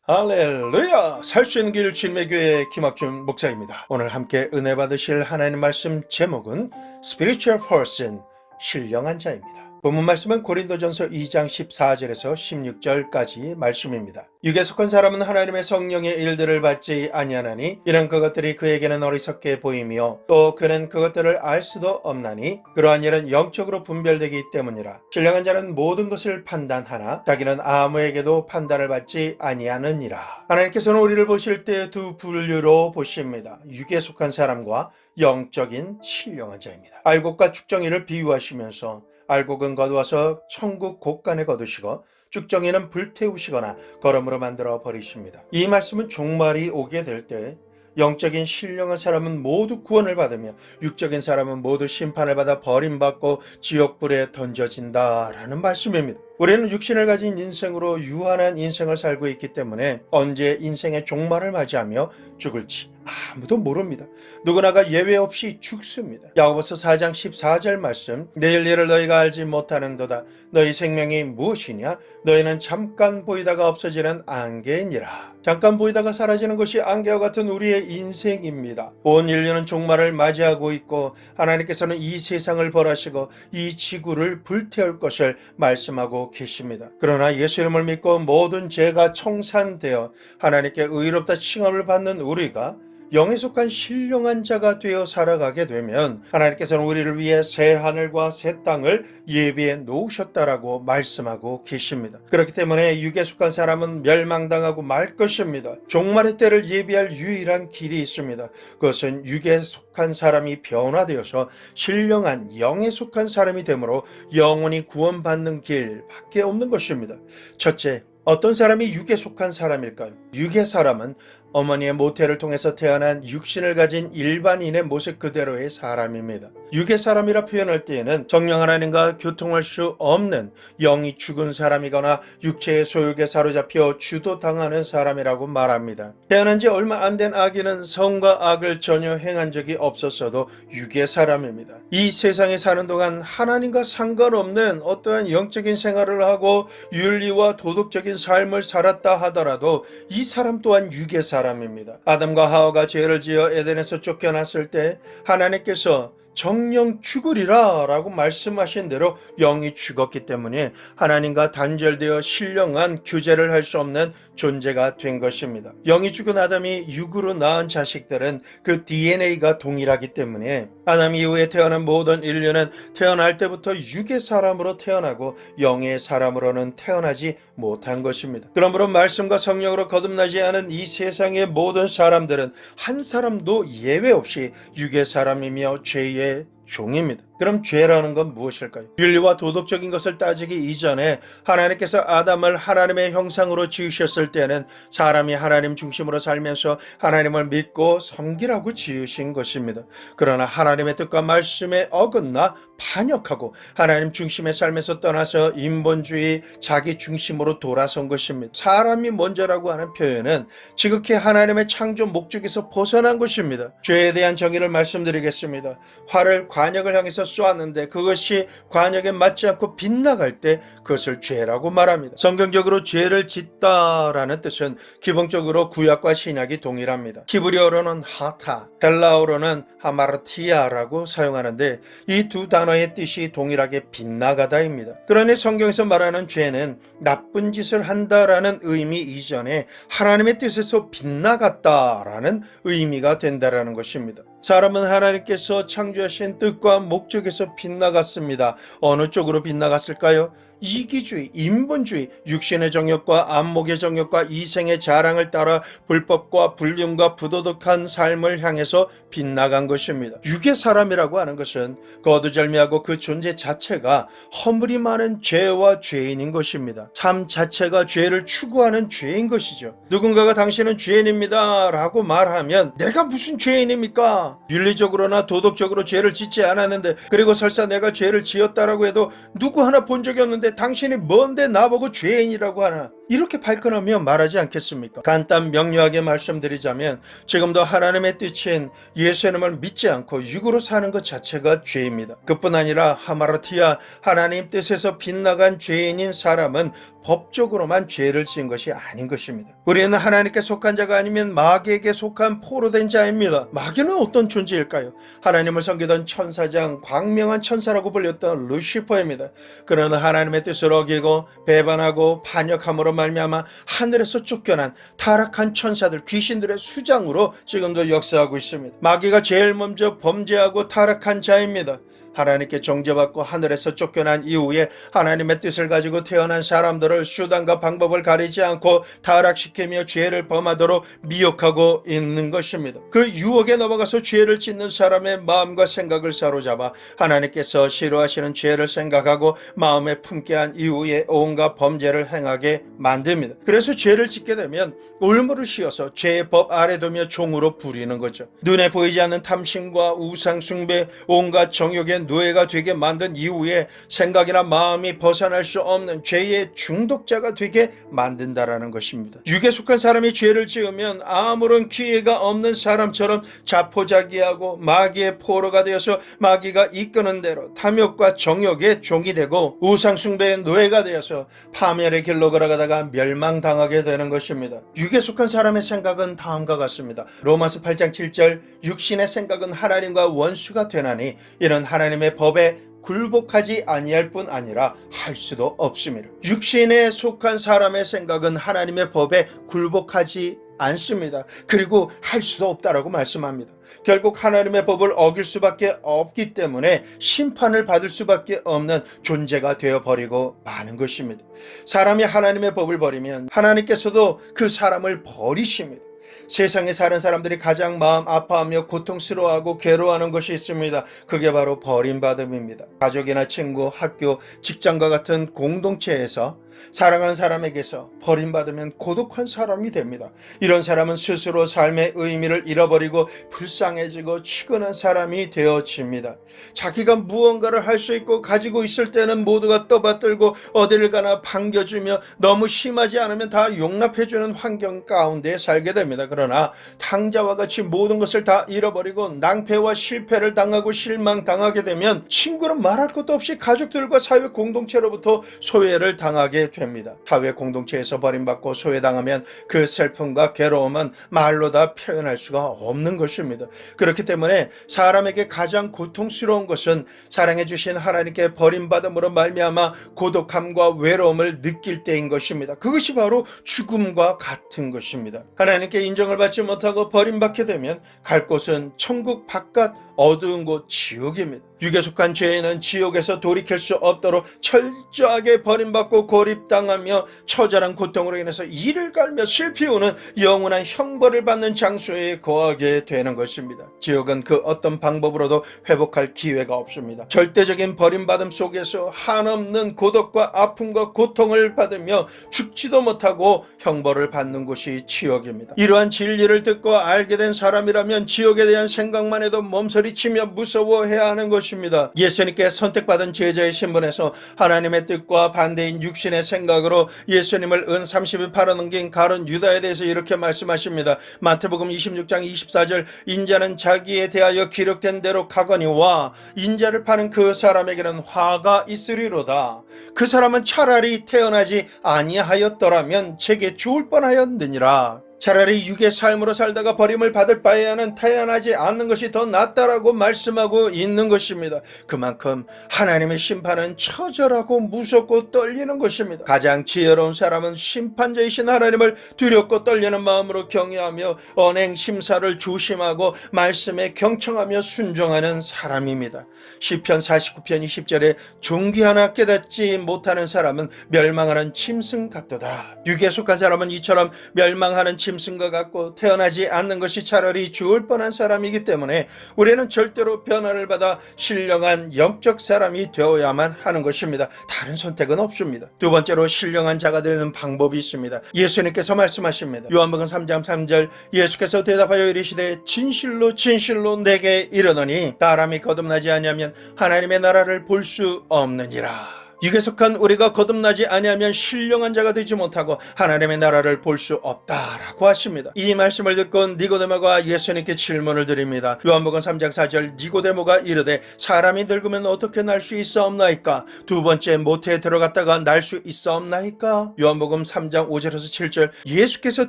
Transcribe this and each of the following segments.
할렐루야! 살 수 있는 길 진매교회 김학준 목사입니다. 오늘 함께 은혜 받으실 하나님 말씀 제목은 Spiritual Person, 신령한 자입니다. 본문 말씀은 고린도전서 2장 14절에서 16절까지 말씀입니다. 육에 속한 사람은 하나님의 성령의 일들을 받지 아니하나니 이는 그것들이 그에게는 어리석게 보이며 또 그는 그것들을 알 수도 없나니 그러한 일은 영적으로 분별되기 때문이라. 신령한 자는 모든 것을 판단하나 자기는 아무에게도 판단을 받지 아니하느니라. 하나님께서는 우리를 보실 때 두 분류로 보십니다. 육에 속한 사람과 영적인 신령한 자입니다. 알곡과 축정이를 비유하시면서 알곡은 거두어서 천국 곳간에 거두시고 쭉정이는 불태우시거나 거름으로 만들어 버리십니다. 이 말씀은 종말이 오게 될 때 영적인 신령한 사람은 모두 구원을 받으며 육적인 사람은 모두 심판을 받아 버림받고 지옥불에 던져진다라는 말씀입니다. 우리는 육신을 가진 인생으로 유한한 인생을 살고 있기 때문에 언제 인생의 종말을 맞이하며 죽을지 아무도 모릅니다. 누구나가 예외 없이 죽습니다. 야고보서 4장 14절 말씀, 내일 일을 너희가 알지 못하는도다. 너희 생명이 무엇이냐? 너희는 잠깐 보이다가 없어지는 안개니라. 잠깐 보이다가 사라지는 것이 안개와 같은 우리의 인생입니다. 온 인류는 종말을 맞이하고 있고 하나님께서는 이 세상을 벌하시고 이 지구를 불태울 것을 말씀하고 계십니다. 그러나 예수 이름을 믿고 모든 죄가 청산되어 하나님께 의롭다 칭함을 받는 우리가 영에 속한 신령한 자가 되어 살아가게 되면 하나님께서는 우리를 위해 새 하늘과 새 땅을 예비해 놓으셨다라고 말씀하고 계십니다. 그렇기 때문에 육에 속한 사람은 멸망당하고 말 것입니다. 종말의 때를 예비할 유일한 길이 있습니다. 그것은 육에 속한 사람이 변화되어서 신령한 영에 속한 사람이 되므로 영원히 구원받는 길밖에 없는 것입니다. 첫째, 어떤 사람이 육에 속한 사람일까요? 육의 사람은 어머니의 모태를 통해서 태어난 육신을 가진 일반인의 모습 그대로의 사람입니다. 육의 사람이라 표현할 때에는 성령 하나님과 교통할 수 없는 영이 죽은 사람이거나 육체의 소욕에 사로잡혀 주도당하는 사람이라고 말합니다. 태어난 지 얼마 안 된 아기는 성과 악을 전혀 행한 적이 없었어도 육의 사람입니다. 이 세상에 사는 동안 하나님과 상관없는 어떠한 영적인 생활을 하고 윤리와 도덕적인 삶을 살았다 하더라도 이 사람 또한 육의 사람입니다. 아담과 하와가 죄를 지어 에덴에서 쫓겨났을 때 하나님께서 정령 죽으리라 라고 말씀하신 대로 영이 죽었기 때문에 하나님과 단절되어 신령한 교제를 할 수 없는 존재가 된 것입니다. 영이 죽은 아담이 육으로 낳은 자식들은 그 DNA가 동일하기 때문에 아담 이후에 태어난 모든 인류는 태어날 때부터 육의 사람으로 태어나고 영의 사람으로는 태어나지 못한 것입니다. 그러므로 말씀과 성령으로 거듭나지 않은 이 세상의 모든 사람들은 한 사람도 예외 없이 육의 사람이며 죄의 종입니다. 그럼 죄라는 건 무엇일까요? 윤리와 도덕적인 것을 따지기 이전에 하나님께서 아담을 하나님의 형상으로 지으셨을 때는 사람이 하나님 중심으로 살면서 하나님을 믿고 섬기라고 지으신 것입니다. 그러나 하나님의 뜻과 말씀에 어긋나 반역하고 하나님 중심의 삶에서 떠나서 인본주의 자기 중심으로 돌아선 것입니다. 사람이 먼저라고 하는 표현은 지극히 하나님의 창조 목적에서 벗어난 것입니다. 죄에 대한 정의를 말씀드리겠습니다. 활을 관역을 향해서 쏘았는데 그것이 관역에 맞지 않고 빗나갈 때 그것을 죄라고 말합니다. 성경적으로 죄를 짓다라는 뜻은 기본적으로 구약과 신약이 동일합니다. 히브리어로는 하타, 헬라어로는 하마르티아라고 사용하는데 이 두 단어의 뜻이 동일하게 빗나가다입니다. 그러니 성경에서 말하는 죄는 나쁜 짓을 한다라는 의미 이전에 하나님의 뜻에서 빗나갔다라는 의미가 된다라는 것입니다. 사람은 하나님께서 창조하신 뜻과 목적에서 빗나갔습니다. 어느 쪽으로 빗나갔을까요? 이기주의, 인본주의, 육신의 정욕과 안목의 정욕과 이생의 자랑을 따라 불법과 불륜과 부도덕한 삶을 향해서 빗나간 것입니다. 육의 사람이라고 하는 것은 거두절미하고 그 존재 자체가 허물이 많은 죄와 죄인인 것입니다. 삶 자체가 죄를 추구하는 죄인 것이죠. 누군가가 당신은 죄인입니다 라고 말하면 내가 무슨 죄인입니까? 윤리적으로나 도덕적으로 죄를 짓지 않았는데, 그리고 설사 내가 죄를 지었다라고 해도 누구 하나 본 적이 없는데 당신이 뭔데 나보고 죄인이라고 하나? 이렇게 발끈하며 말하지 않겠습니까? 간단 명료하게 말씀드리자면 지금도 하나님의 뜻인 예수님을 믿지 않고 육으로 사는 것 자체가 죄입니다. 그뿐 아니라 하마르티아 하나님 뜻에서 빗나간 죄인인 사람은 법적으로만 죄를 지은 것이 아닌 것입니다. 우리는 하나님께 속한 자가 아니면 마귀에게 속한 포로된 자입니다. 마귀는 어떤 존재일까요? 하나님을 섬기던 천사장, 광명한 천사라고 불렸던 루시퍼입니다. 그는 하나님의 뜻을 어기고 배반하고 반역함으로 말미암아 하늘에서 쫓겨난 타락한 천사들, 귀신들의 수장으로 지금도 역사하고 있습니다. 마귀가 제일 먼저 범죄하고 타락한 자입니다. 하나님께 정죄받고 하늘에서 쫓겨난 이후에 하나님의 뜻을 가지고 태어난 사람들을 수단과 방법을 가리지 않고 타락시키며 죄를 범하도록 미혹하고 있는 것입니다. 그 유혹에 넘어가서 죄를 짓는 사람의 마음과 생각을 사로잡아 하나님께서 싫어하시는 죄를 생각하고 마음에 품게 한 이후에 온갖 범죄를 행하게 만듭니다. 그래서 죄를 짓게 되면 올무를 씌워서 죄의 법 아래 두며 종으로 부리는 거죠. 눈에 보이지 않는 탐심과 우상 숭배, 온갖 정욕의 노예가 되게 만든 이후에 생각이나 마음이 벗어날 수 없는 죄의 중독자가 되게 만든다라는 것입니다. 육에 속한 사람이 죄를 지으면 아무런 기회가 없는 사람처럼 자포자기하고 마귀의 포로가 되어서 마귀가 이끄는 대로 탐욕과 정욕의 종이 되고 우상 숭배의 노예가 되어서 파멸의 길로 걸어가다가 멸망당하게 되는 것입니다. 육에 속한 사람의 생각은 다음과 같습니다. 로마서 8장 7절 육신의 생각은 하나님과 원수가 되나니 이는 하나님의 법에 굴복하지 아니할 뿐 아니라 할 수도 없습니다. 육신에 속한 사람의 생각은 하나님의 법에 굴복하지 않습니다. 그리고 할 수도 없다라고 말씀합니다. 결국 하나님의 법을 어길 수밖에 없기 때문에 심판을 받을 수밖에 없는 존재가 되어버리고 마는 것입니다. 사람이 하나님의 법을 버리면 하나님께서도 그 사람을 버리십니다. 세상에 사는 사람들이 가장 마음 아파하며 고통스러워하고 괴로워하는 것이 있습니다. 그게 바로 버림받음입니다. 가족이나 친구, 학교, 직장과 같은 공동체에서 사랑하는 사람에게서 버림받으면 고독한 사람이 됩니다. 이런 사람은 스스로 삶의 의미를 잃어버리고 불쌍해지고 치근한 사람이 되어집니다. 자기가 무언가를 할 수 있고 가지고 있을 때는 모두가 떠받들고 어디를 가나 반겨주며 너무 심하지 않으면 다 용납해주는 환경 가운데 살게 됩니다. 그러나 탕자와 같이 모든 것을 다 잃어버리고 낭패와 실패를 당하고 실망당하게 되면 친구는 말할 것도 없이 가족들과 사회 공동체로부터 소외를 당하게 됩니다. 사회 공동체에서 버림받고 소외당하면 그 슬픔과 괴로움은 말로 다 표현할 수가 없는 것입니다. 그렇기 때문에 사람에게 가장 고통스러운 것은 사랑해 주신 하나님께 버림받음으로 말미암아 고독함과 외로움을 느낄 때인 것입니다. 그것이 바로 죽음과 같은 것입니다. 하나님께 인정을 받지 못하고 버림받게 되면 갈 곳은 천국 바깥 어두운 곳 지옥입니다. 육에 속한 죄인은 지옥에서 돌이킬 수 없도록 철저하게 버림받고 고립당하며 처절한 고통으로 인해서 이를 갈며 슬피우는 영원한 형벌을 받는 장소에 거하게 되는 것입니다. 지옥은 그 어떤 방법으로도 회복할 기회가 없습니다. 절대적인 버림받음 속에서 한없는 고독과 아픔과 고통을 받으며 죽지도 못하고 형벌을 받는 곳이 지옥입니다. 이러한 진리를 듣고 알게 된 사람이라면 지옥에 대한 생각만 해도 몸서리치며 무서워해야 하는 것입니다. 예수님께 선택받은 제자의 신분에서 하나님의 뜻과 반대인 육신의 생각으로 예수님을 은 30일 팔아넘긴 가룟 유다에 대해서 이렇게 말씀하십니다. 마태복음 26장 24절 인자는 자기에 대하여 기록된 대로 가거니와 인자를 파는 그 사람에게는 화가 있으리로다. 그 사람은 차라리 태어나지 아니하였더라면 제게 좋을 뻔하였느니라. 차라리 육의 삶으로 살다가 버림을 받을 바에는 태어나지 않는 것이 더 낫다라고 말씀하고 있는 것입니다. 그만큼 하나님의 심판은 처절하고 무섭고 떨리는 것입니다. 가장 지혜로운 사람은 심판자이신 하나님을 두렵고 떨리는 마음으로 경외하며 언행 심사를 조심하고 말씀에 경청하며 순종하는 사람입니다. 시편 49편 20절에 종기 하나 깨닫지 못하는 사람은 멸망하는 짐승 같도다. 육에 속한 사람은 이처럼 멸망하는 짐승과 같고 태어나지 않는 것이 차라리 죽을 뻔한 사람이기 때문에 우리는 절대로 변화를 받아 신령한 영적 사람이 되어야만 하는 것입니다. 다른 선택은 없습니다. 두 번째로 신령한 자가 되는 방법이 있습니다. 예수님께서 말씀하십니다. 요한복음 3장 3절 예수께서 대답하여 이르시되 진실로 진실로 내게 이르노니 사람이 거듭나지 아니하면 하나님의 나라를 볼 수 없느니라. 육에 속한 우리가 거듭나지 아니하면 신령한 자가 되지 못하고 하나님의 나라를 볼 수 없다라고 하십니다. 이 말씀을 듣고 니고데모가 예수님께 질문을 드립니다. 요한복음 3장 4절 니고데모가 이르되 사람이 늙으면 어떻게 날 수 있사옵나이까? 두 번째 모태에 들어갔다가 날 수 있사옵나이까? 요한복음 3장 5절에서 7절 예수께서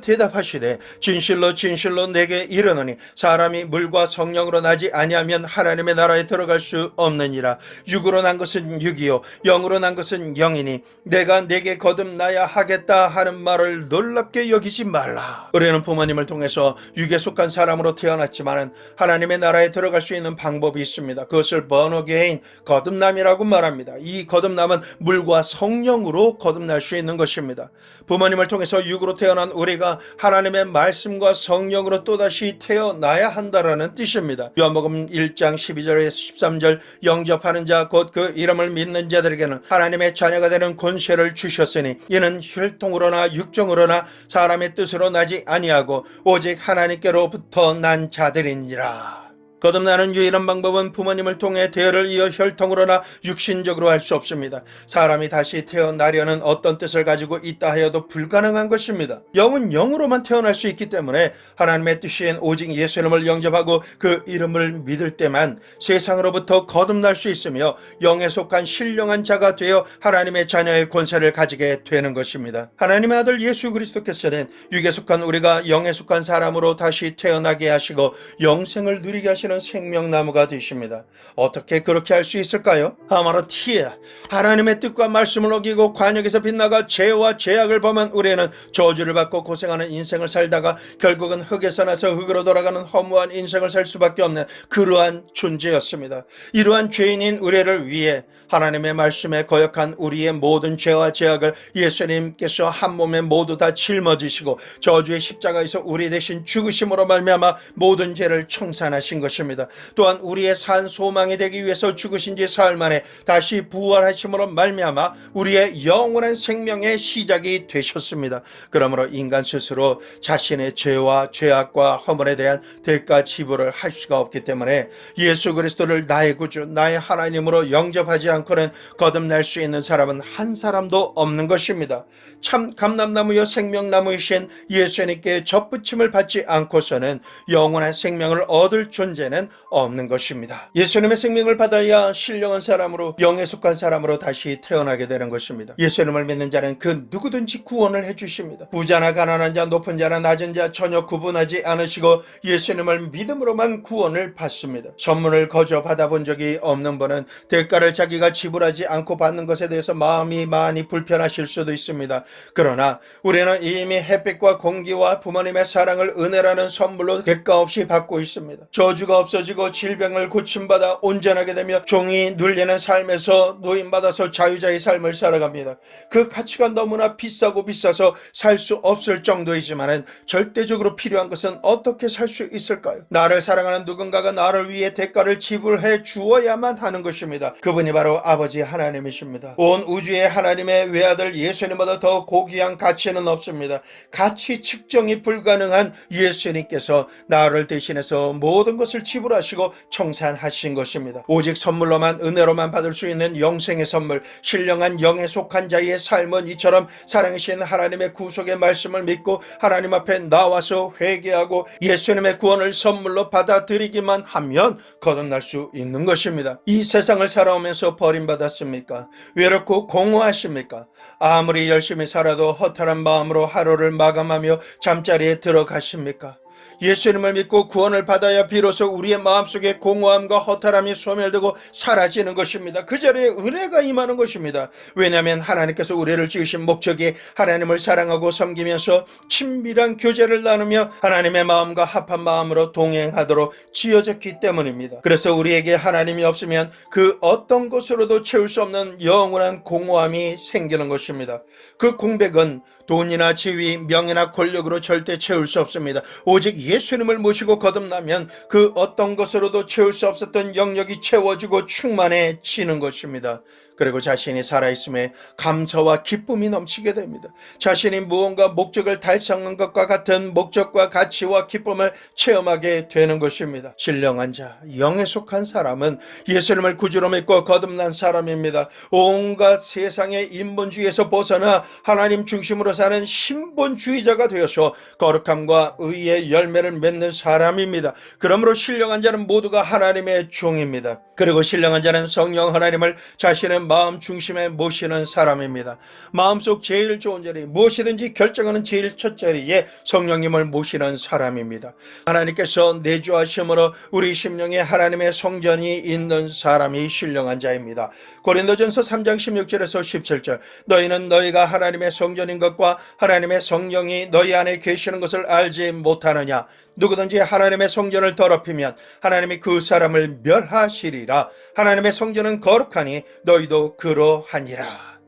대답하시되 진실로 진실로 내게 이르노니 사람이 물과 성령으로 나지 아니하면 하나님의 나라에 들어갈 수 없느니라. 육으로 난 것은 육이요 영으로 난 것은 영이니 내가 내게 거듭나야 하겠다 하는 말을 놀랍게 여기지 말라. 우리는 부모님을 통해서 육에 속한 사람으로 태어났지만 하나님의 나라에 들어갈 수 있는 방법이 있습니다. 그것을 born again, 거듭남이라고 말합니다. 이 거듭남은 물과 성령으로 거듭날 수 있는 것입니다. 부모님을 통해서 육으로 태어난 우리가 하나님의 말씀과 성령으로 또다시 태어나야 한다라는 뜻입니다. 요한복음 1장 12절에서 13절 영접하는 자 곧 그 이름을 믿는 자들에게는 하나님의 자녀가 되는 권세를 주셨으니 이는 혈통으로나 육정으로나 사람의 뜻으로 나지 아니하고 오직 하나님께로부터 난 자들이니라. 거듭나는 유일한 방법은 부모님을 통해 대열을 이어 혈통으로나 육신적으로 할 수 없습니다. 사람이 다시 태어나려는 어떤 뜻을 가지고 있다 하여도 불가능한 것입니다. 영은 영으로만 태어날 수 있기 때문에 하나님의 뜻인 오직 예수님을 영접하고 그 이름을 믿을 때만 세상으로부터 거듭날 수 있으며 영에 속한 신령한 자가 되어 하나님의 자녀의 권세를 가지게 되는 것입니다. 하나님의 아들 예수 그리스도께서는 육에 속한 우리가 영에 속한 사람으로 다시 태어나게 하시고 영생을 누리게 하시는 생명나무가 되십니다. 어떻게 그렇게 할 수 있을까요? 아마르티아, 하나님의 뜻과 말씀을 어기고 관역에서 빗나가 죄와 죄악을 범한 우리는 저주를 받고 고생하는 인생을 살다가 결국은 흙에서 나서 흙으로 돌아가는 허무한 인생을 살 수밖에 없는 그러한 존재였습니다. 이러한 죄인인 우리를 위해 하나님의 말씀에 거역한 우리의 모든 죄와 죄악을 예수님께서 한 몸에 모두 다 짊어지시고 저주의 십자가에서 우리 대신 죽으심으로 말미암아 모든 죄를 청산하신 것입니다. 또한 우리의 산 소망이 되기 위해서 죽으신 지 사흘 만에 다시 부활하심으로 말미암아 우리의 영원한 생명의 시작이 되셨습니다. 그러므로 인간 스스로 자신의 죄와 죄악과 허물에 대한 대가 지불을 할 수가 없기 때문에 예수 그리스도를 나의 구주, 나의 하나님으로 영접하지 않고는 거듭날 수 있는 사람은 한 사람도 없는 것입니다. 참 감람나무여 생명나무이신 예수님께 접붙임을 받지 않고서는 영원한 생명을 얻을 존재는 없는 것입니다. 예수님의 생명을 받아야 신령한 사람으로 영에 속한 사람으로 다시 태어나게 되는 것입니다. 예수님을 믿는 자는 그 누구든지 구원을 해주십니다. 부자나 가난한 자, 높은 자나 낮은 자 전혀 구분하지 않으시고 예수님을 믿음으로만 구원을 받습니다. 선물을 거저 받아본 적이 없는 분은 대가를 자기가 지불하지 않고 받는 것에 대해서 마음이 많이 불편하실 수도 있습니다. 그러나 우리는 이미 햇빛과 공기와 부모님의 사랑을 은혜라는 선물로 대가 없이 받고 있습니다. 저주가 없어지고 질병을 고침받아 온전하게 되며 종이 눌리는 삶에서 노임받아서 자유자의 삶을 살아갑니다. 그 가치가 너무나 비싸고 비싸서 살 수 없을 정도이지만 절대적으로 필요한 것은 어떻게 살 수 있을까요? 나를 사랑하는 누군가가 나를 위해 대가를 지불해 주어야만 하는 것입니다. 그분이 바로 아버지 하나님이십니다. 온 우주의 하나님의 외아들 예수님보다 더 고귀한 가치는 없습니다. 가치 측정이 불가능한 예수님께서 나를 대신해서 모든 것을 지불하시고 청산하신 것입니다. 오직 선물로만 은혜로만 받을 수 있는 영생의 선물, 신령한 영에 속한 자의 삶은 이처럼 사랑이신 하나님의 구속의 말씀을 믿고 하나님 앞에 나와서 회개하고 예수님의 구원을 선물로 받아들이기만 하면 거듭날 수 있는 것입니다. 이 세상을 살아오면서 버림받았습니까? 외롭고 공허하십니까? 아무리 열심히 살아도 허탈한 마음으로 하루를 마감하며 잠자리에 들어가십니까? 예수님을 믿고 구원을 받아야 비로소 우리의 마음속에 공허함과 허탈함이 소멸되고 사라지는 것입니다. 그 자리에 은혜가 임하는 것입니다. 왜냐하면 하나님께서 우리를 지으신 목적이 하나님을 사랑하고 섬기면서 친밀한 교제를 나누며 하나님의 마음과 합한 마음으로 동행하도록 지어졌기 때문입니다. 그래서 우리에게 하나님이 없으면 그 어떤 것으로도 채울 수 없는 영원한 공허함이 생기는 것입니다. 그 공백은 돈이나 지위, 명예나 권력으로 절대 채울 수 없습니다. 오직 예수님을 모시고 거듭나면 그 어떤 것으로도 채울 수 없었던 영역이 채워지고 충만해지는 것입니다. 그리고 자신이 살아있음에 감사와 기쁨이 넘치게 됩니다. 자신이 무언가 목적을 달성한 것과 같은 목적과 가치와 기쁨을 체험하게 되는 것입니다. 신령한 자, 영에 속한 사람은 예수님을 구주로 믿고 거듭난 사람입니다. 온갖 세상의 인본주의에서 벗어나 하나님 중심으로 사는 신본주의자가 되어서 거룩함과 의의 열매를 맺는 사람입니다. 그러므로 신령한 자는 모두가 하나님의 종입니다. 그리고 신령한 자는 성령 하나님을 자신의 마음 중심에 모시는 사람입니다. 마음속 제일 좋은 자리, 무엇이든지 결정하는 제일 첫 자리에 성령님을 모시는 사람입니다. 하나님께서 내주하심으로 우리 심령에 하나님의 성전이 있는 사람이 신령한 자입니다. 고린도전서 3장 16절에서 17절, 너희는 너희가 하나님의 성전인 것과 하나님의 성령이 너희 안에 계시는 것을 알지 못하느냐. 누구든지 하나님의 성전을 더럽히면 하나님이 그 사람을 멸하시리라. 하나님의 성전은 거룩하니 너희도 그러하니라.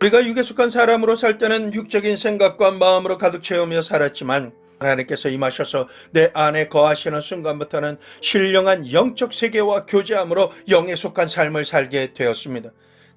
우리가 육에 속한 사람으로 살 때는 육적인 생각과 마음으로 가득 채우며 살았지만 하나님께서 임하셔서 내 안에 거하시는 순간부터는 신령한 영적 세계와 교제함으로 영에 속한 삶을 살게 되었습니다.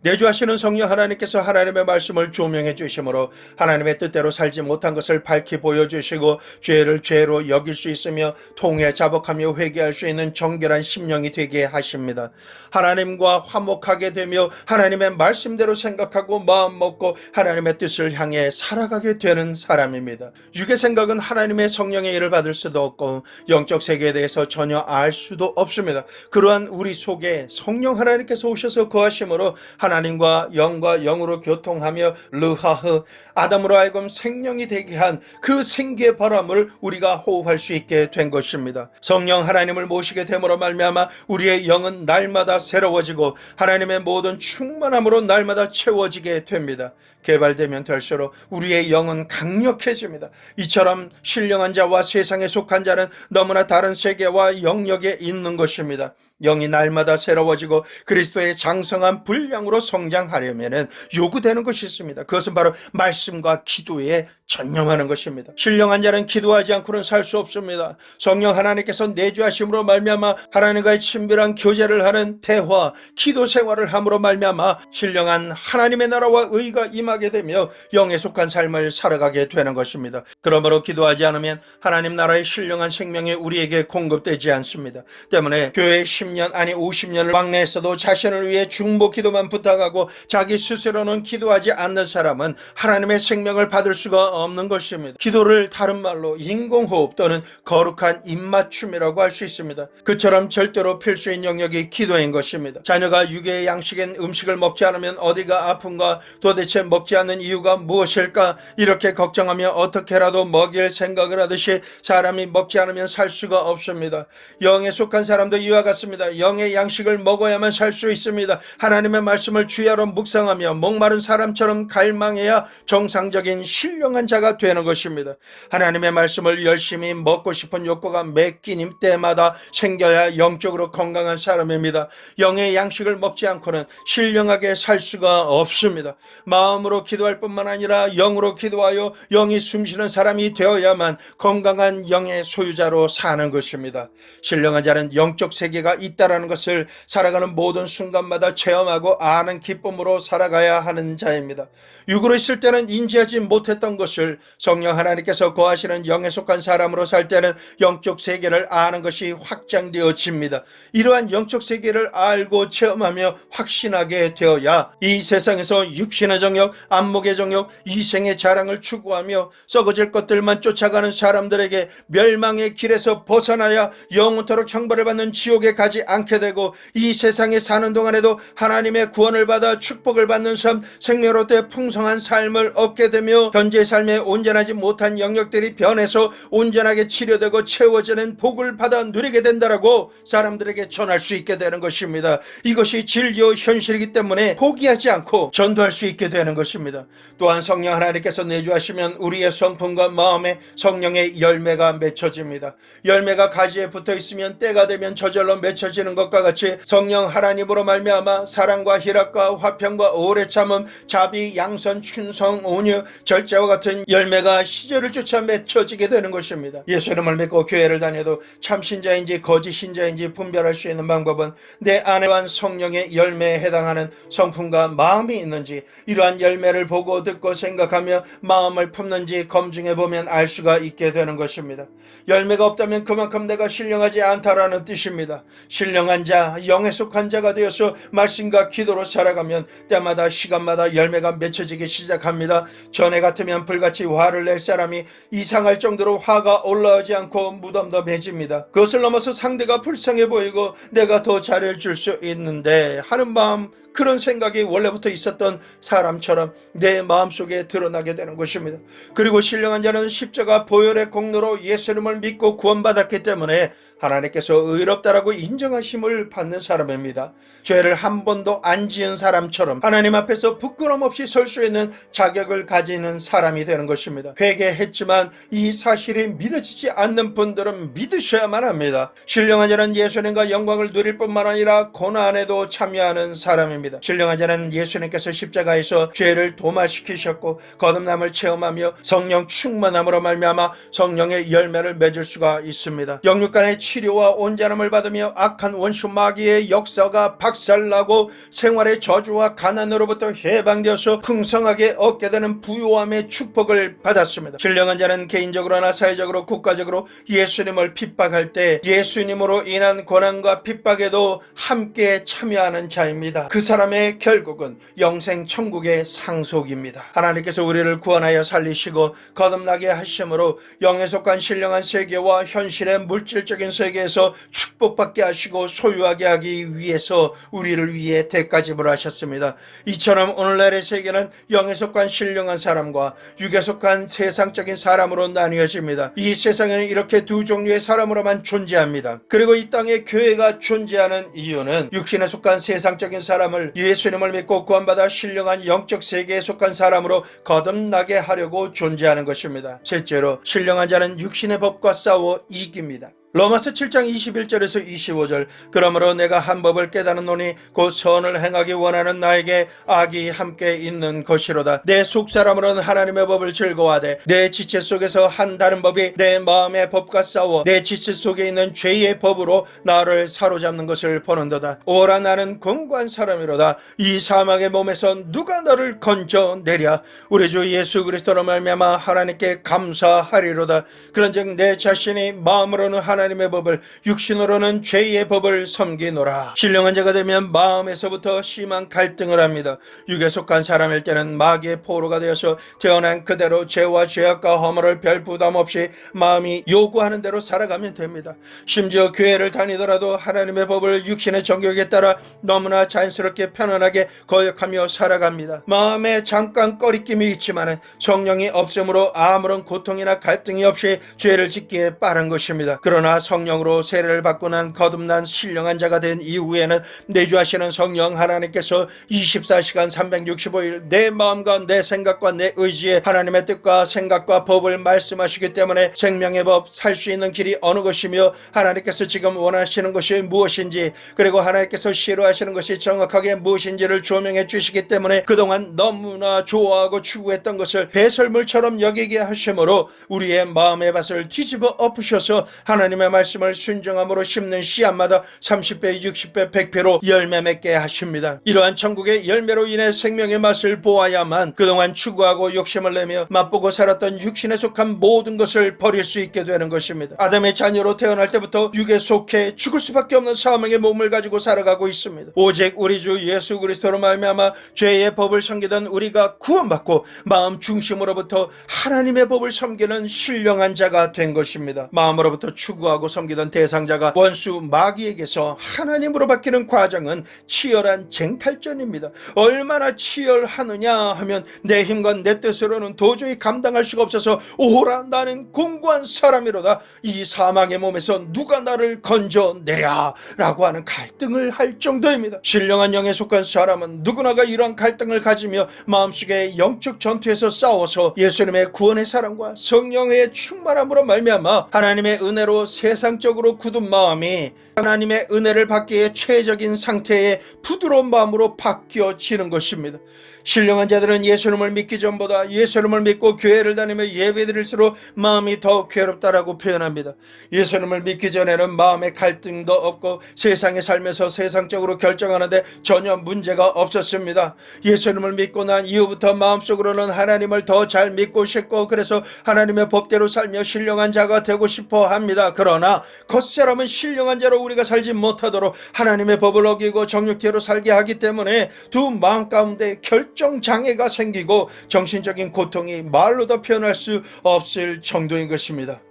내주하시는 성령 하나님께서 하나님의 말씀을 조명해 주심으로 하나님의 뜻대로 살지 못한 것을 밝히 보여주시고 죄를 죄로 여길 수 있으며 통해 자복하며 회개할 수 있는 정결한 심령이 되게 하십니다. 하나님과 화목하게 되며 하나님의 말씀대로 생각하고 마음 먹고 하나님의 뜻을 향해 살아가게 되는 사람입니다. 육의 생각은 하나님의 성령의 일을 받을 수도 없고 영적 세계에 대해서 전혀 알 수도 없습니다. 그러한 우리 속에 성령 하나님께서 오셔서 거하심으로 하나님과 영과 영으로 교통하며 르하흐, 아담으로 하여금 생명이 되게 한 그 생기의 바람을 우리가 호흡할 수 있게 된 것입니다. 성령 하나님을 모시게 됨으로 말미암아 우리의 영은 날마다 새로워지고 하나님의 모든 충만함으로 날마다 채워지게 됩니다. 개발되면 될수록 우리의 영은 강력해집니다. 이처럼 신령한 자와 세상에 속한 자는 너무나 다른 세계와 영역에 있는 것입니다. 영이 날마다 새로워지고 그리스도의 장성한 분량으로 성장하려면 요구되는 것이 있습니다. 그것은 바로 말씀과 기도에 전념하는 것입니다. 신령한 자는 기도하지 않고는 살 수 없습니다. 성령 하나님께서 내주하심으로 말미암아 하나님과의 친밀한 교제를 하는 대화, 기도 생활을 함으로 말미암아 신령한 하나님의 나라와 의가 임하게 되며 영에 속한 삶을 살아가게 되는 것입니다. 그러므로 기도하지 않으면 하나님 나라의 신령한 생명이 우리에게 공급되지 않습니다. 때문에 교회 10년 아니 50년을 왕래했어도 자신을 위해 중보 기도만 부탁하고 자기 스스로는 기도하지 않는 사람은 하나님의 생명을 받을 수가 없는 것입니다. 기도를 다른 말로 인공호흡 또는 거룩한 입맞춤이라고 할 수 있습니다. 그처럼 절대로 필수인 영역이 기도인 것입니다. 자녀가 육의 양식인 음식을 먹지 않으면 어디가 아픈가, 도대체 먹지 않는 이유가 무엇일까, 이렇게 걱정하며 어떻게라도 먹일 생각을 하듯이 사람이 먹지 않으면 살 수가 없습니다. 영에 속한 사람도 이와 같습니다. 영의 양식을 먹어야만 살 수 있습니다. 하나님의 말씀을 주야로 묵상하며 목마른 사람처럼 갈망해야 정상적인 신령한 자가 되는 것입니다. 하나님의 말씀을 열심히 먹고 싶은 욕구가 매 끼니 때마다 생겨야 영적으로 건강한 사람입니다. 영의 양식을 먹지 않고는 신령하게 살 수가 없습니다. 마음으로 기도할 뿐만 아니라 영으로 기도하여 영이 숨쉬는 사람이 되어야만 건강한 영의 소유자로 사는 것입니다. 신령한 자는 영적 세계가 있다라는 것을 살아가는 모든 순간마다 체험하고 아는 기쁨으로 살아가야 하는 자입니다. 육으로 있을 때는 인지하지 못했던 것을 성령 하나님께서 거하시는 영에 속한 사람으로 살 때는 영적 세계를 아는 것이 확장되어집니다. 이러한 영적 세계를 알고 체험하며 확신하게 되어야 이 세상에서 육신의 정욕, 안목의 정욕, 이생의 자랑을 추구하며 썩어질 것들만 쫓아가는 사람들에게 멸망의 길에서 벗어나야 영원토록 형벌을 받는 지옥에 가지 않게 되고 이 세상에 사는 동안에도 하나님의 구원을 받아 축복을 받는 삶, 생명로대 풍성한 삶을 얻게 되며 현재 삶에 온전하지 못한 영역들이 변해서 온전하게 치료되고 채워지는 복을 받아 누리게 된다라고 사람들에게 전할 수 있게 되는 것입니다. 이것이 진리요 현실이기 때문에 포기하지 않고 전도할 수 있게 되는 것입니다. 또한 성령 하나님께서 내주하시면 우리의 성품과 마음에 성령의 열매가 맺혀집니다. 열매가 가지에 붙어 있으면 때가 되면 저절로 맺혀 맺혀지는 것과 같이 성령 하나님으로 말미암아 사랑과 희락과 화평과 오래 참음, 자비, 양선, 충성, 온유, 절제와 같은 열매가 시절을 쫓아 맺혀지게 되는 것입니다. 예수 이름을 믿고 교회를 다녀도 참 신자인지 거짓 신자인지 분별할 수 있는 방법은 내 안에 한 성령의 열매에 해당하는 성품과 마음이 있는지, 이러한 열매를 보고 듣고 생각하며 마음을 품는지 검증해 보면 알 수가 있게 되는 것입니다. 열매가 없다면 그만큼 내가 신령하지 않다라는 뜻입니다. 신령한 자, 영에 속한 자가 되어서 말씀과 기도로 살아가면 때마다 시간마다 열매가 맺혀지기 시작합니다. 전에 같으면 불같이 화를 낼 사람이 이상할 정도로 화가 올라오지 않고 무덤덤해집니다. 그것을 넘어서 상대가 불쌍해 보이고 내가 더 잘해줄 수 있는데 하는 마음, 그런 생각이 원래부터 있었던 사람처럼 내 마음속에 드러나게 되는 것입니다. 그리고 신령한 자는 십자가 보혈의 공로로 예수 이름을 믿고 구원받았기 때문에 하나님께서 의롭다라고 인정하심을 받는 사람입니다. 죄를 한 번도 안 지은 사람처럼 하나님 앞에서 부끄럼 없이 설 수 있는 자격을 가지는 사람이 되는 것입니다. 회개했지만 이 사실이 믿어지지 않는 분들은 믿으셔야만 합니다. 신령한 자는 예수님과 영광을 누릴 뿐만 아니라 고난에도 참여하는 사람입니다. 신령한 자는 예수님께서 십자가에서 죄를 도말시키셨고 거듭남을 체험하며 성령 충만함으로 말미암아 성령의 열매를 맺을 수가 있습니다. 영육간의 치료와 온전함을 받으며 악한 원수 마귀의 역사가 박살나고 생활의 저주와 가난으로부터 해방되어서 풍성하게 얻게 되는 부요함의 축복을 받았습니다. 신령한 자는 개인적으로나 사회적으로 국가적으로 예수님을 핍박할 때 예수님으로 인한 고난과 핍박에도 함께 참여하는 자입니다. 그 사람의 결국은 영생 천국의 상속입니다. 하나님께서 우리를 구원하여 살리시고 거듭나게 하심으로 영에 속한 신령한 세계와 현실의 물질적인 세계에서 축복받게 하시고 소유하게 하기 위해서 우리를 위해 대가지불 하셨습니다. 이처럼 오늘날의 세계는 영에 속한 신령한 사람과 육에 속한 세상적인 사람으로 나뉘어집니다. 이 세상에는 이렇게 두 종류의 사람으로만 존재합니다. 그리고 이 땅에 교회가 존재하는 이유는 육신에 속한 세상적인 사람을 예수님을 믿고 구원받아 신령한 영적 세계에 속한 사람으로 거듭나게 하려고 존재하는 것입니다. 셋째로, 신령한 자는 육신의 법과 싸워 이깁니다. 로마서 7장 21절에서 25절, 그러므로 내가 한 법을 깨달았노니 곧 선을 행하기 원하는 나에게 악이 함께 있는 것이로다. 내 속사람으로는 하나님의 법을 즐거워하되 내 지체 속에서 한 다른 법이 내 마음의 법과 싸워 내 지체 속에 있는 죄의 법으로 나를 사로잡는 것을 보는도다. 오라, 나는 권고한 사람이로다. 이 사망의 몸에서 누가 너를 건져내랴. 우리 주 예수 그리스도로 말미암아 하나님께 감사하리로다. 그런즉 내 자신이 마음으로는 하나님의 법을, 육신으로는 죄의 법을 섬기노라. 신령한 자가 되면 마음에서부터 심한 갈등을 합니다. 육에 속한 사람일 때는 마귀의 포로가 되어서 태어난 그대로 죄와 죄악과 허물을 별 부담 없이 마음이 요구하는 대로 살아가면 됩니다. 심지어 교회를 다니더라도 하나님의 법을 육신의 정욕에 따라 너무나 자연스럽게 편안하게 거역하며 살아갑니다. 마음에 잠깐 꺼리낌이 있지만 성령이 없으므로 아무런 고통이나 갈등이 없이 죄를 짓기에 빠른 것입니다. 그러나 성령으로 세례를 받고 난 거듭난 신령한 자가 된 이후에는 내주하시는 성령 하나님께서 24시간 365일 내 마음과 내 생각과 내 의지에 하나님의 뜻과 생각과 법을 말씀하시기 때문에 생명의 법, 살 수 있는 길이 어느 것이며 하나님께서 지금 원하시는 것이 무엇인지, 그리고 하나님께서 싫어하시는 것이 정확하게 무엇인지를 조명해 주시기 때문에 그동안 너무나 좋아하고 추구했던 것을 배설물처럼 여기게 하심으로 우리의 마음의 밭을 뒤집어 엎으셔서 하나님의 말씀을 순종함으로 심는 씨앗마다 30배, 60배, 100배로 열매 맺게 하십니다. 이러한 천국의 열매로 인해 생명의 맛을 보아야만 그동안 추구하고 욕심을 내며 맛보고 살았던 육신에 속한 모든 것을 버릴 수 있게 되는 것입니다. 아담의 자녀로 태어날 때부터 육에 속해 죽을 수밖에 없는 사망의 몸을 가지고 살아가고 있습니다. 오직 우리 주 예수 그리스도로 말미암아 죄의 법을 섬기던 우리가 구원받고 마음 중심으로부터 하나님의 법을 섬기는 신령한 자가 된 것입니다. 마음으로부터 추구하고 섬기던 대상자가 원수 마귀에게서 하나님으로 바뀌는 과정은 치열한 쟁탈전입니다. 얼마나 치열하느냐 하면 내 힘과 내 뜻으로는 도저히 감당할 수가 없어서 오라, 나는 공고한 사람이로다. 이 사망의 몸에서 누가 나를 건져내랴 라고 하는 갈등을 할 정도입니다. 신령한 영에 속한 사람은 누구나가 이러한 갈등을 가지며 마음속에 영적 전투에서 싸워서 예수님의 구원의 사랑과 성령의 충만함으로 말미암아 하나님의 은혜로 세상적으로 굳은 마음이 하나님의 은혜를 받기에 최적인 상태의 부드러운 마음으로 바뀌어지는 것입니다. 신령한 자들은 예수님을 믿기 전보다 예수님을 믿고 교회를 다니며 예배드릴수록 마음이 더 괴롭다라고 표현합니다. 예수님을 믿기 전에는 마음의 갈등도 없고 세상에 살면서 세상적으로 결정하는데 전혀 문제가 없었습니다. 예수님을 믿고 난 이후부터 마음속으로는 하나님을 더 잘 믿고 싶고 그래서 하나님의 법대로 살며 신령한 자가 되고 싶어 합니다. 그러나 겉사람은 신령한 자로 우리가 살지 못하도록 하나님의 법을 어기고 정욕대로 살게 하기 때문에 두 마음 가운데 결정장애가 생기고 정신적인 고통이 말로도 표현할 수 없을 정도인 것입니다.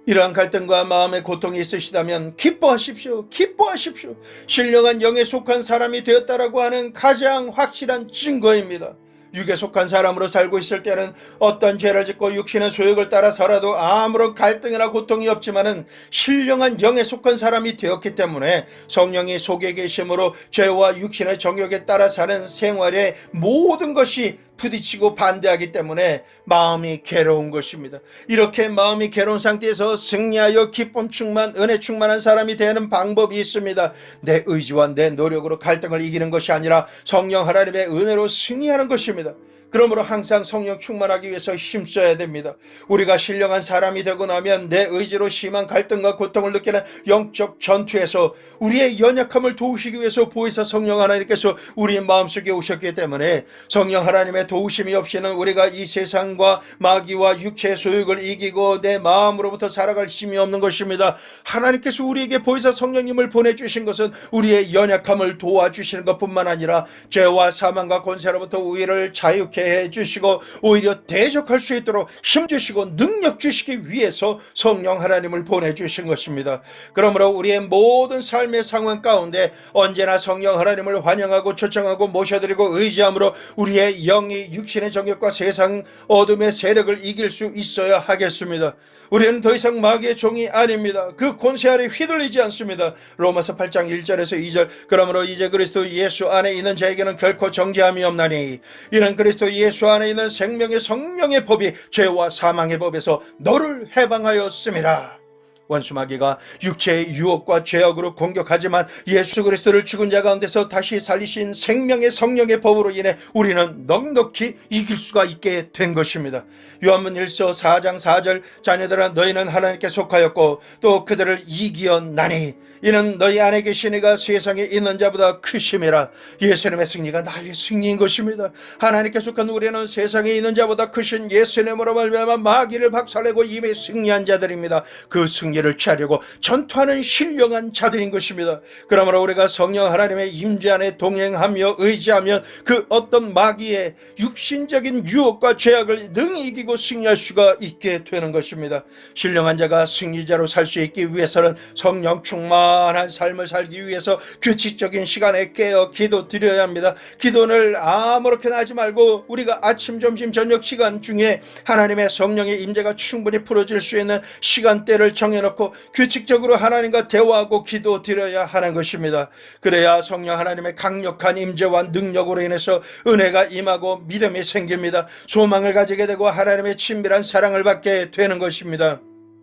이러한 갈등과 마음의 고통이 있으시다면 기뻐하십시오. 기뻐하십시오. 신령한 영에 속한 사람이 되었다라고 하는 가장 확실한 증거입니다. 육에 속한 사람으로 살고 있을 때는 어떤 죄를 짓고 육신의 소욕을 따라서라도 아무런 갈등이나 고통이 없지만은 신령한 영에 속한 사람이 되었기 때문에 성령이 속에 계심으로 죄와 육신의 정욕에 따라 사는 생활의 모든 것이 부딪히고 반대하기 때문에 마음이 괴로운 것입니다. 이렇게 마음이 괴로운 상태에서 승리하여 기쁨 충만, 은혜 충만한 사람이 되는 방법이 있습니다. 내 의지와 내 노력으로 갈등을 이기는 것이 아니라 성령 하나님의 은혜로 승리하는 것입니다. 그러므로 항상 성령 충만하기 위해서 힘써야 됩니다. 우리가 신령한 사람이 되고 나면 내 의지로 심한 갈등과 고통을 느끼는 영적 전투에서 우리의 연약함을 도우시기 위해서 보혜사 성령 하나님께서 우리 마음속에 오셨기 때문에 성령 하나님의 도우심이 없이는 우리가 이 세상과 마귀와 육체의 소욕을 이기고 내 마음으로부터 살아갈 힘이 없는 것입니다. 하나님께서 우리에게 보혜사 성령님을 보내주신 것은 우리의 연약함을 도와주시는 것뿐만 아니라 죄와 사망과 권세로부터 우리를 자유케 해주시고 오히려 대적할 수 있도록 힘주시고 능력 주시기 위해서 성령 하나님을 보내주신 것입니다. 그러므로 우리의 모든 삶의 상황 가운데 언제나 성령 하나님을 환영하고 초청하고 모셔드리고 의지함으로 우리의 영이 육신의 정욕과 세상 어둠의 세력을 이길 수 있어야 하겠습니다. 우리는 더 이상 마귀의 종이 아닙니다. 그 권세 아래 휘둘리지 않습니다. 로마서 8장 1절에서 2절 그러므로 이제 그리스도 예수 안에 있는 자에게는 결코 정죄함이 없나니 이는 그리스도 예수 안에 있는 생명의 성령의 법이 죄와 사망의 법에서 너를 해방하였음이라. 원수 마귀가 육체의 유혹과 죄악으로 공격하지만 예수 그리스도를 죽은 자 가운데서 다시 살리신 생명의 성령의 법으로 인해 우리는 넉넉히 이길 수가 있게 된 것입니다. 요한복음 1서 4장 4절 자녀들아 너희는 하나님께 속하였고 또 그들을 이기었나니 이는 너희 안에 계신 이가 세상에 있는 자보다 크심이라. 예수님의 승리가 나의 승리인 것입니다. 하나님께 속한 우리는 세상에 있는 자보다 크신 예수님으로 말미암아 마귀를 박살내고 이미 승리한 자들입니다. 그 승리를 취하려고 전투하는 신령한 자들인 것입니다. 그러므로 우리가 성령 하나님의 임재 안에 동행하며 의지하면 그 어떤 마귀의 육신적인 유혹과 죄악을 능히 이기고 승리할 수가 있게 되는 것입니다. 신령한 자가 승리자로 살 수 있기 위해서는 성령 충만한 삶을 살기 위해서 규칙적인 시간에 깨어 기도 드려야 합니다. 기도를 아무렇게나 하지 말고 우리가 아침, 점심, 저녁 시간 중에 하나님의 성령의 임재가 충분히 풀어질 수 있는 시간대를 정해놓고 규칙적으로 하나님과 대화하고 기도 드려야 하는 것입니다. 그래야 성령 하나님의 강력한 임재와 능력으로 인해서 은혜가 임하고 믿음이 생깁니다. 소망을 가지게 되고 하나님의 친밀한 사랑을 받게 되는 것입니다.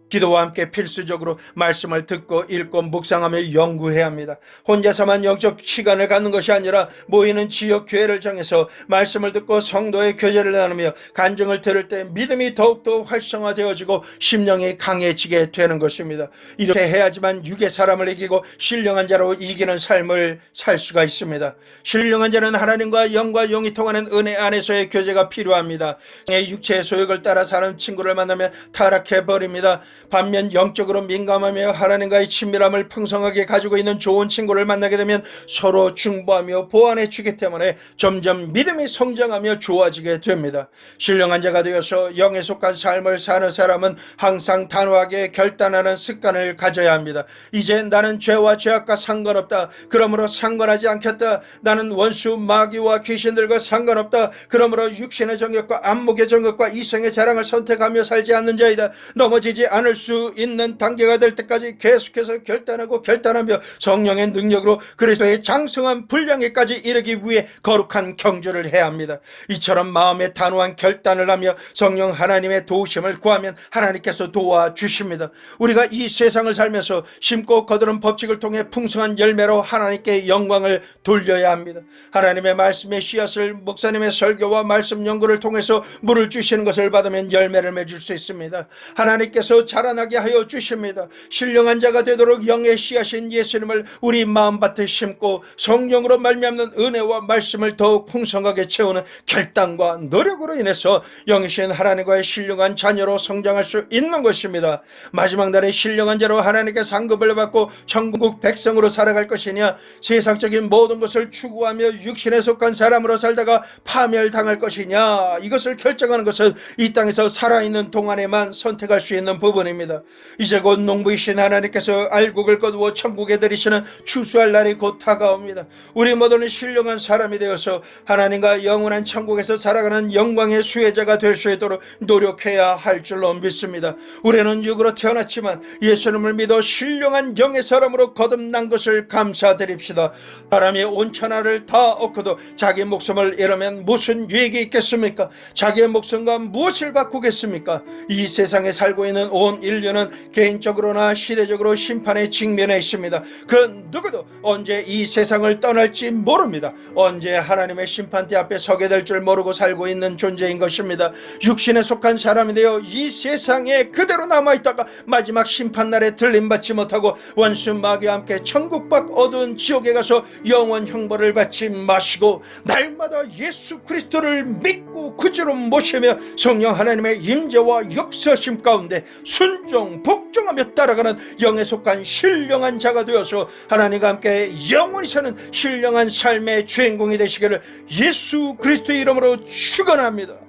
기도와 함께 필수적으로 말씀을 듣고 읽고 묵상하며 연구해야 합니다. 혼자서만 영적 시간을 갖는 것이 아니라 모이는 지역 교회를 정해서 말씀을 듣고 성도의 교제를 나누며 간증을 들을 때 믿음이 더욱더 활성화되어지고 심령이 강해지게 되는 것입니다. 이렇게 해야지만 육의 사람을 이기고 신령한 자로 이기는 삶을 살 수가 있습니다. 신령한 자는 하나님과 영과 영이 통하는 은혜 안에서의 교제가 필요합니다. 육체의 소욕을 따라 사는 친구를 만나면 타락해버립니다. 반면 영적으로 민감하며 하나님과의 친밀함을 풍성하게 가지고 있는 좋은 친구를 만나게 되면 서로 중보하며 보완해 주기 때문에 점점 믿음이 성장하며 좋아지게 됩니다. 신령한 자가 되어서 영에 속한 삶을 사는 사람은 항상 단호하게 결단하는 습관을 가져야 합니다. 이제 나는 죄와 죄악과 상관없다. 그러므로 상관하지 않겠다. 나는 원수 마귀와 귀신들과 상관없다. 그러므로 육신의 정욕과 안목의 정욕과 이성의 자랑을 선택하며 살지 않는 자이다. 넘어지지 않을 결단할 수 있는 단계가 될 때까지 계속해서 결단하며 성령의 능력으로 그리스도의 장성한 분량에까지 이르기 위해 거룩한 경주를 해야 합니다. 이처럼 마음의 단호한 결단을 하며 성령 하나님의 도우심을 구하면 하나님께서 도와주십니다. 우리가 이 세상을 살면서 심고 거두는 법칙을 통해 풍성한 열매로 하나님께 영광을 돌려야 합니다. 하나님의 말씀의 씨앗을 목사님의 설교와 말씀 연구를 통해서 물을 주시는 것을 받으면 열매를 맺을 수 있습니다. 하나님께서 자라나게 하여 주십니다. 신령한 자가 되도록 영의 씨앗인 예수님을 우리 마음밭에 심고 성령으로 말미암는 은혜와 말씀을 더욱 풍성하게 채우는 결단과 노력으로 인해서 영이신 하나님과의 신령한 자녀로 성장할 수 있는 것입니다. 마지막 날에 신령한 자로 하나님께 상급을 받고 천국 백성으로 살아갈 것이냐, 세상적인 모든 것을 추구하며 육신에 속한 사람으로 살다가 파멸당할 것이냐, 이것을 결정하는 것은 이 땅에서 살아있는 동안에만 선택할 수 있는 부분입니다. 이제 곧 농부이신 하나님께서 알곡을 거두어 천국에 들이시는 추수할 날이 곧 다가옵니다. 우리 모두는 신령한 사람이 되어서 하나님과 영원한 천국에서 살아가는 영광의 수혜자가 될 수 있도록 노력해야 할 줄로 믿습니다. 우리는 육으로 태어났지만 예수님을 믿어 신령한 영의 사람으로 거듭난 것을 감사드립시다. 사람이 온 천하를 다 얻고도 자기 목숨을 잃으면 무슨 유익이 있겠습니까? 자기의 목숨과 무엇을 바꾸겠습니까? 이 세상에 살고 있는 온 인류는 개인적으로나 시대적으로 심판에 직면해 있습니다. 그 누구도 언제 이 세상을 떠날지 모릅니다. 언제 하나님의 심판대 앞에 서게 될 줄 모르고 살고 있는 존재인 것입니다. 육신에 속한 사람이 되어 이 세상에 그대로 남아있다가 마지막 심판날에 들림받지 못하고 원수 마귀와 함께 천국 밖 어두운 지옥에 가서 영원 형벌을 받지 마시고 날마다 예수 그리스도를 믿고 구주로 모시며 성령 하나님의 임재와 역사심 가운데 순종 복종하며 따라가는 영에 속한 신령한 자가 되어서 하나님과 함께 영원히 사는 신령한 삶의 주인공이 되시기를 예수 그리스도의 이름으로 축원합니다.